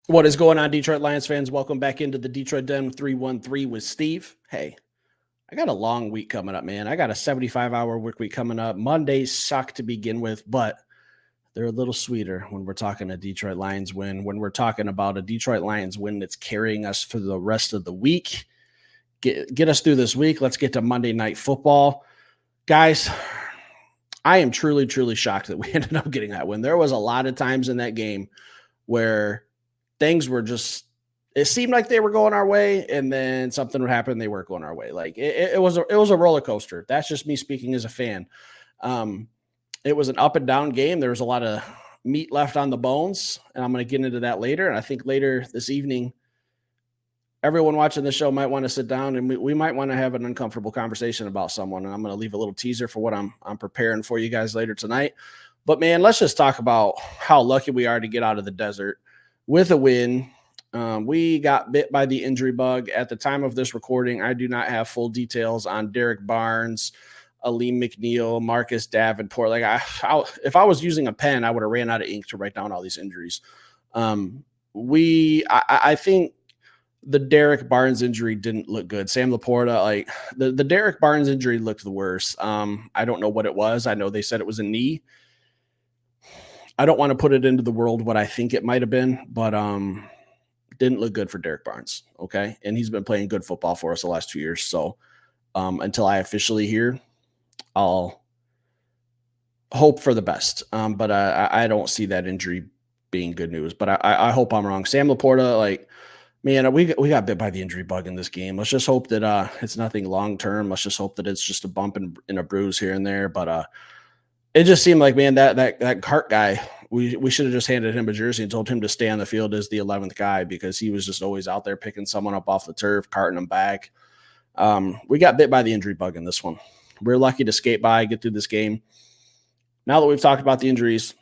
What is going on, Detroit Lions fans? Welcome back into the Detroit Den 313 with Steve. Hey, I got a long week coming up, man. I got a 75-hour work week coming up. Mondays suck to begin with, but they're a little sweeter when we're talking a Detroit Lions win, when we're talking about a Detroit Lions win that's carrying us for the rest of the week. Get us through this week. Let's get to Monday Night Football. Guys, I am truly, truly shocked that we ended up getting that win. There was a lot of times in that game where things were just, it seemed like they were going our way, and then something would happen, they weren't going our way. Like it was a roller coaster. That's just me speaking as a fan. It was an up and down game. There was a lot of meat left on the bones, and I'm going to get into that later. And I think later this evening, everyone watching the show might want to sit down and we might want to have an uncomfortable conversation about someone. And I'm going to leave a little teaser for what I'm preparing for you guys later tonight. But man, let's just talk about how lucky we are to get out of the desert with a win. We got bit by the injury bug. At the time of this recording, I do not have full details on Derek Barnes, Aleem McNeil, Marcus Davenport. Like if I was using a pen, I would have ran out of ink to write down all these injuries. I think the Derek Barnes injury didn't look good. Sam Laporta, like the Derek Barnes injury looked the worst. I don't know what it was. I know they said it was a knee. I don't want to put it into the world what I think it might have been, but didn't look good for Derek Barnes. Okay. And he's been playing good football for us the last 2 years. So until I officially hear, I'll hope for the best. But I don't see that injury being good news, but I hope I'm wrong. Sam Laporta, like, man, we got bit by the injury bug in this game. Let's just hope that it's nothing long-term. Let's just hope that it's just a bump and a bruise here and there. But it just seemed like, man, that Cart guy, we should have just handed him a jersey and told him to stay on the field as the 11th guy, because he was just always out there picking someone up off the turf, carting them back. We got bit by the injury bug in this one. We're lucky to skate by, get through this game. Now that we've talked about the injuries,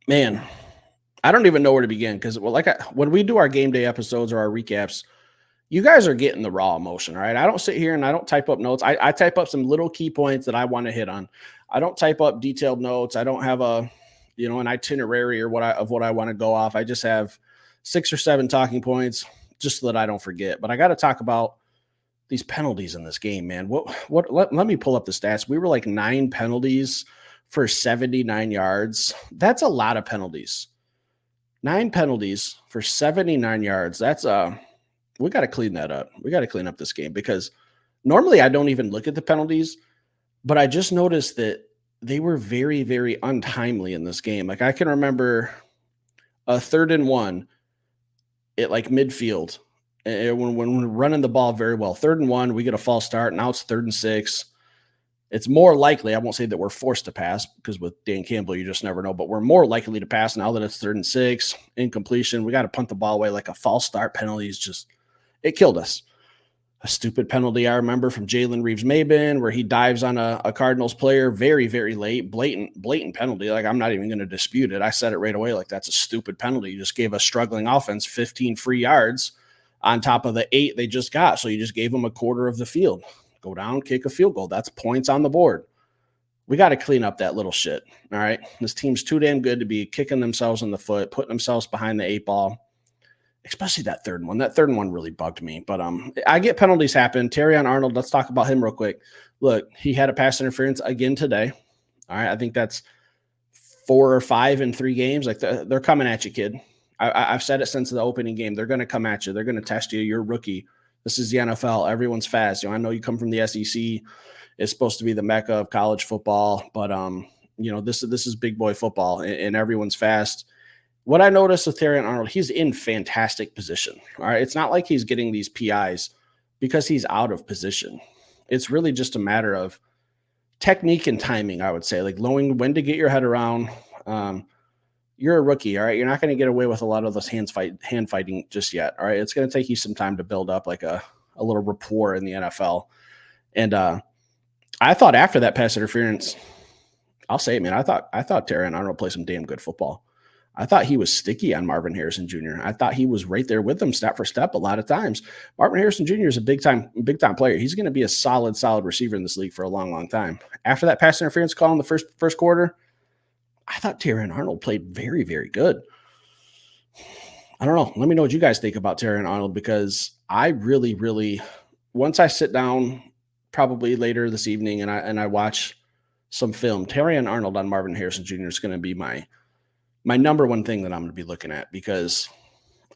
man, I don't even know where to begin, because when we do our game day episodes or our recaps, you guys are getting the raw emotion, all right? I don't sit here and I don't type up notes. I type up some little key points that I want to hit on. I don't type up detailed notes. I don't have an itinerary of what I want to go off. I just have 6 or 7 talking points just so that I don't forget. But I got to talk about these penalties in this game, man. Let me pull up the stats. We were like 9 penalties for 79 yards. That's a lot of penalties. 9 penalties for 79 yards. That's we got to clean that up. We got to clean up this game, because normally I don't even look at the penalties, but I just noticed that they were very, very untimely in this game. Like I can remember a 3rd and 1 at like midfield when we're running the ball very well. 3rd and 1, we get a false start. Now it's 3rd and 6. It's more likely, I won't say that we're forced to pass, because with Dan Campbell, you just never know, but we're more likely to pass now that it's 3rd and 6, incompletion. We got to punt the ball away. Like a false start penalty is just, it killed us. A stupid penalty I remember from Jalen Reeves-Maybin, where he dives on a Cardinals player very, very late, blatant penalty. Like, I'm not even going to dispute it. I said it right away. Like, that's a stupid penalty. You just gave a struggling offense 15 free yards on top of the 8 they just got. So you just gave them a quarter of the field. Go down, kick a field goal. That's points on the board. We got to clean up that little shit. All right. This team's too damn good to be kicking themselves in the foot, putting themselves behind the 8 ball, especially that 3rd one. That 3rd one really bugged me. But I get penalties happen. Terrion Arnold, let's talk about him real quick. Look, he had a pass interference again today. All right. I think that's 4 or 5 in 3 games. Like they're coming at you, kid. I've said it since the opening game. They're going to come at you. They're going to test you. You're a rookie. This is the NFL. Everyone's fast. I know you come from the SEC. It's supposed to be the mecca of college football, but this is big boy football, and everyone's fast. What I noticed with Terrion Arnold, he's in fantastic position. All right, it's not like he's getting these PIs because he's out of position. It's really just a matter of technique and timing, I would say, like knowing when to get your head around. You're a rookie, all right? You're not going to get away with a lot of this hand fighting just yet, all right? It's going to take you some time to build up like a little rapport in the NFL. And I thought after that pass interference, I'll say it, man, I thought Terrion Arnold played some damn good football. I thought he was sticky on Marvin Harrison Jr. I thought he was right there with him step for step a lot of times. Marvin Harrison Jr. is a big time player. He's going to be a solid receiver in this league for a long, long time. After that pass interference call in the first quarter, I thought Terrion Arnold played very, very good. I don't know. Let me know what you guys think about Terrion Arnold, because I really, really, once I sit down probably later this evening and I watch some film, Terrion Arnold on Marvin Harrison Jr. is going to be my number one thing that I'm going to be looking at, because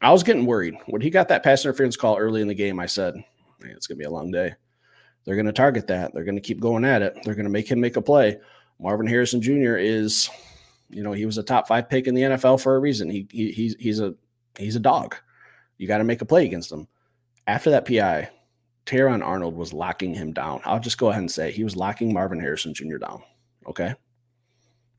I was getting worried when he got that pass interference call early in the game. I said, man, it's going to be a long day. They're going to target that. They're going to keep going at it. They're going to make him make a play. Marvin Harrison Jr. is, he was a top 5 pick in the NFL for a reason. He's a dog. You got to make a play against him. After that PI, Terrion Arnold was locking him down. I'll just go ahead and say he was locking Marvin Harrison Jr. down. Okay?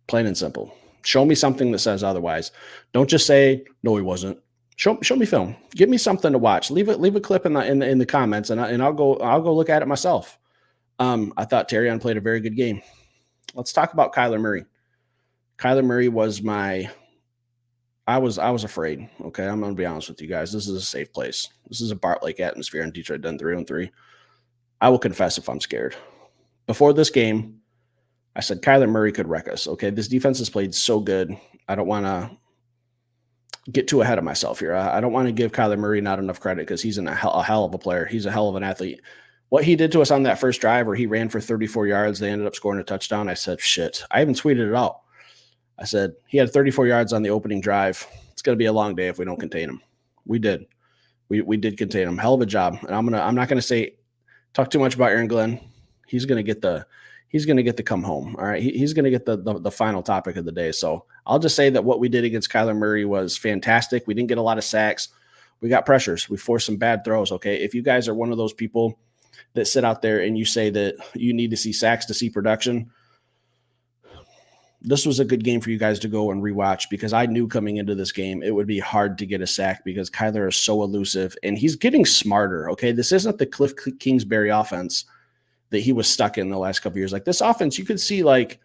Plain and simple. Show me something that says otherwise. Don't just say, no, he wasn't. Show me film. Give me something to watch. Leave a clip in the comments, and I'll go look at it myself. I thought Terrion played a very good game. Let's talk about Kyler Murray. Kyler Murray was I was afraid. Okay, I'm gonna be honest with you guys. This is a safe place. This is a Bart Lake atmosphere in Detroit, done 3-3. I will confess if I'm scared. Before this game, I said Kyler Murray could wreck us. Okay, this defense has played so good. I don't want to get too ahead of myself here. I don't want to give Kyler Murray not enough credit, because he's a hell of a player. He's a hell of an athlete. What he did to us on that first drive where he ran for 34 yards, they ended up scoring a touchdown. I said, shit. I even tweeted it out. I said, he had 34 yards on the opening drive. It's going to be a long day if we don't contain him. We did. We did contain him. Hell of a job. And I'm not going to talk too much about Aaron Glenn. He's going to get the come home. All right. He's going to get the final topic of the day. So I'll just say that what we did against Kyler Murray was fantastic. We didn't get a lot of sacks. We got pressures. We forced some bad throws. Okay. If you guys are one of those people that sit out there and you say that you need to see sacks to see production, this was a good game for you guys to go and rewatch, because I knew coming into this game it would be hard to get a sack, because Kyler is so elusive and he's getting smarter. Okay. This isn't the Cliff Kingsbury offense that he was stuck in the last couple of years. Like, this offense, you could see like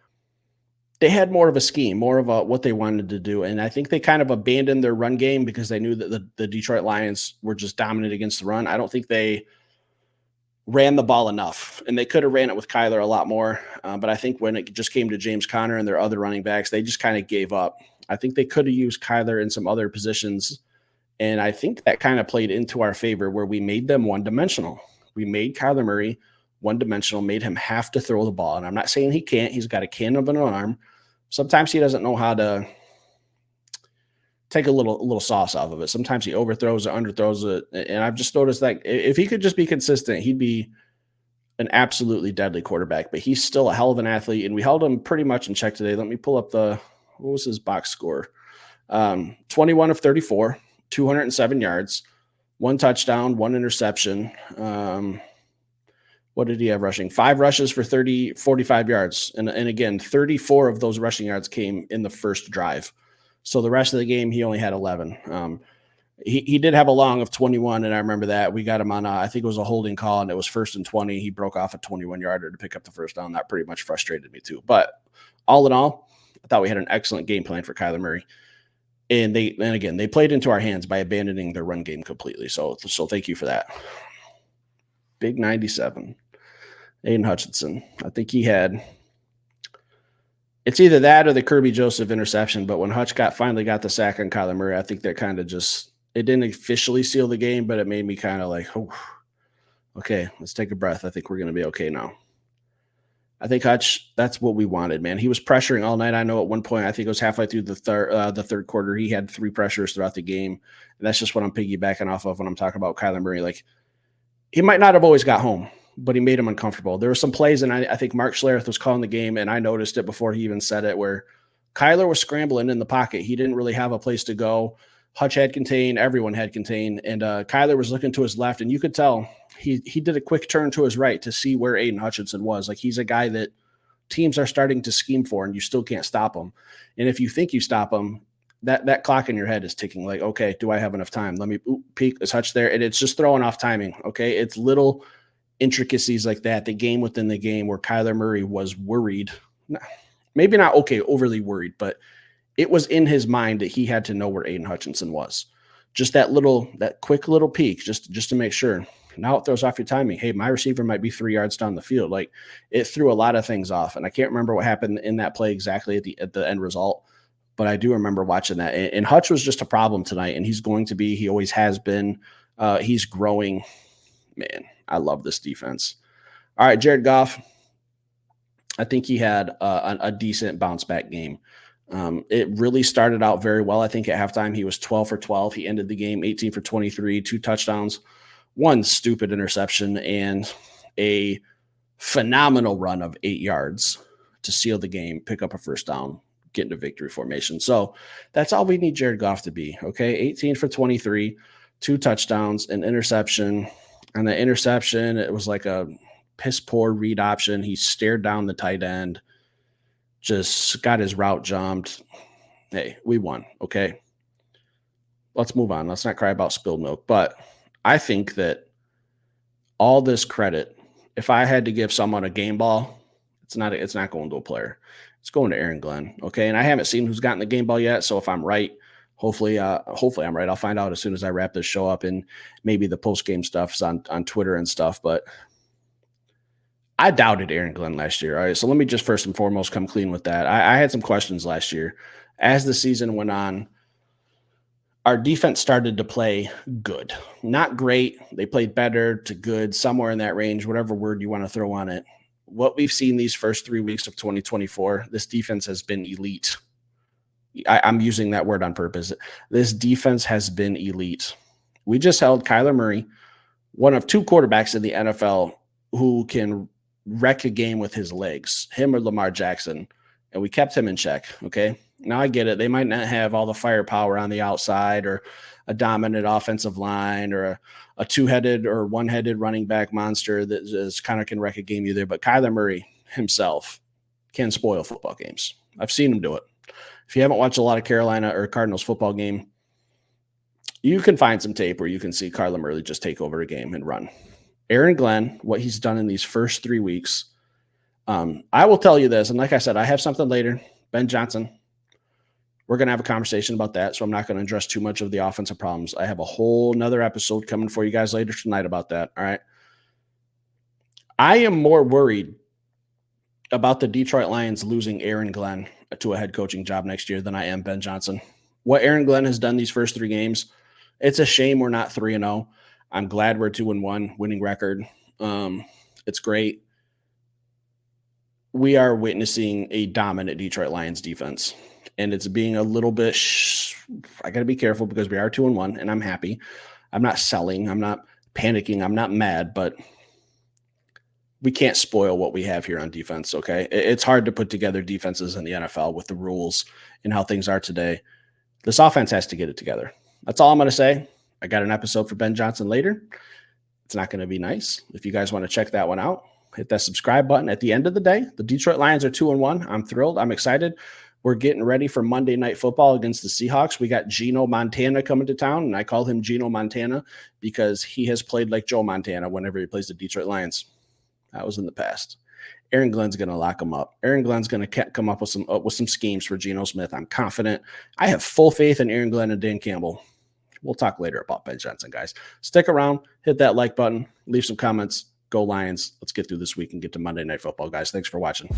they had more of a scheme, more of what they wanted to do. And I think they kind of abandoned their run game because they knew that the Detroit Lions were just dominant against the run. I don't think they ran the ball enough, and they could have ran it with Kyler a lot more. But I think when it just came to James Conner and their other running backs, they just kind of gave up. I think they could have used Kyler in some other positions. And I think that kind of played into our favor, where we made them one-dimensional. We made Kyler Murray one-dimensional, made him have to throw the ball. And I'm not saying he can't. He's got a cannon of an arm. Sometimes he doesn't know how to take a little sauce off of it. Sometimes he overthrows it, underthrows it. And I've just noticed that if he could just be consistent, he'd be an absolutely deadly quarterback. But he's still a hell of an athlete, and we held him pretty much in check today. Let me pull up what was his box score? 21 of 34, 207 yards, 1 touchdown, 1 interception. What did he have rushing? 5 rushes for 45 yards. And again, 34 of those rushing yards came in the first drive. So the rest of the game, he only had 11. He did have a long of 21, and I remember that. We got him on, I think it was a holding call, and it was 1st and 20. He broke off a 21-yarder to pick up the first down. That pretty much frustrated me too. But all in all, I thought we had an excellent game plan for Kyler Murray. And again, they played into our hands by abandoning their run game completely. So thank you for that. Big 97. Aiden Hutchinson. I think he had – it's either that or the Kirby Joseph interception, but when Hutch finally got the sack on Kyler Murray, I think that kind of just – it didn't officially seal the game, but it made me kind of like, oh, okay, let's take a breath. I think we're going to be okay now. I think Hutch, that's what we wanted, man. He was pressuring all night. I know at one point, I think it was halfway through the third quarter, he had 3 pressures throughout the game. And that's just what I'm piggybacking off of when I'm talking about Kyler Murray. Like, he might not have always got home, but he made him uncomfortable. There were some plays, and I think Mark Schlereth was calling the game, and I noticed it before he even said it, where Kyler was scrambling in the pocket. He didn't really have a place to go. Hutch had contained, everyone had contained, and Kyler was looking to his left, and you could tell he did a quick turn to his right to see where Aiden Hutchinson was. Like, he's a guy that teams are starting to scheme for, and you still can't stop him. And if you think you stop him, that clock in your head is ticking. Like, okay, do I have enough time? Let me peek. Is Hutch there? And it's just throwing off timing. Okay, it's little intricacies like that, the game within the game, where Kyler Murray was worried. Maybe not overly worried, but it was in his mind that he had to know where Aiden Hutchinson was. Just that quick little peek, just to make sure. Now it throws off your timing. Hey, my receiver might be 3 yards down the field. Like, it threw a lot of things off. And I can't remember what happened in that play exactly at the end result, but I do remember watching that. And Hutch was just a problem tonight, and he's going to be. He always has been. He's growing. Man, I love this defense. All right, Jared Goff. I think he had a decent bounce back game. It really started out very well. I think at halftime he was 12 for 12. He ended the game 18 for 23, 2 touchdowns, 1 stupid interception, and a phenomenal run of 8 yards to seal the game, pick up a first down, get into victory formation. So that's all we need Jared Goff to be. Okay, 18 for 23, 2 touchdowns, an interception. And the interception, it was like a piss poor read option. He stared down the tight end, just got his route jumped. Hey, we won. Okay. Let's move on. Let's not cry about spilled milk. But I think that all this credit, if I had to give someone a game ball, it's not going to a player. It's going to Aaron Glenn. Okay. And I haven't seen who's gotten the game ball yet. So if I'm right, hopefully I'm right. I'll find out as soon as I wrap this show up, and maybe the post-game stuff's on Twitter and stuff. But I doubted Aaron Glenn last year. All right. So let me just first and foremost come clean with that. I had some questions last year. As the season went on, our defense started to play good. Not great. They played better to good, somewhere in that range, whatever word you want to throw on it. What we've seen these first 3 weeks of 2024, this defense has been elite. I'm using that word on purpose. This defense has been elite. We just held Kyler Murray, one of 2 quarterbacks in the NFL who can wreck a game with his legs, him or Lamar Jackson, and we kept him in check. Okay. Now I get it. They might not have all the firepower on the outside or a dominant offensive line or a 2-headed or 1-headed running back monster that just kind of can wreck a game either. But Kyler Murray himself can spoil football games. I've seen him do it. If you haven't watched a lot of Carolina or Cardinals football game, you can find some tape where you can see Kyler Murray just take over a game and run. Aaron Glenn, what he's done in these first 3 weeks, I will tell you this, and like I said, I have something later. Ben Johnson, we're going to have a conversation about that, so I'm not going to address too much of the offensive problems. I have a whole nother episode coming for you guys later tonight about that, all right? I am more worried about the Detroit Lions losing Aaron Glenn to a head coaching job next year than I am Ben Johnson. What Aaron Glenn has done these first 3 games, it's a shame we're not 3-0. I'm glad we're 2-1, winning record. It's great. We are witnessing a dominant Detroit Lions defense, and it's being a little bit. I got to be careful because we are 2-1, and I'm happy. I'm not selling. I'm not panicking. I'm not mad, but we can't spoil what we have here on defense. Okay, it's hard to put together defenses in the NFL with the rules and how things are today. This offense has to get it together. That's all I'm going to say. I got an episode for Ben Johnson later. It's not going to be nice. If you guys want to check that one out, hit that subscribe button. At the end of the day, the Detroit Lions are 2-1. I'm thrilled. I'm excited. We're getting ready for Monday Night Football against the Seahawks. We got Gino Montana coming to town, and I call him Gino Montana because he has played like Joe Montana whenever he plays the Detroit Lions. That was in the past. Aaron Glenn's going to lock him up. Aaron Glenn's going to come up with some schemes for Geno Smith. I'm confident. I have full faith in Aaron Glenn and Dan Campbell. We'll talk later about Ben Johnson, guys. Stick around, hit that like button, leave some comments. Go Lions. Let's get through this week and get to Monday Night Football, guys. Thanks for watching.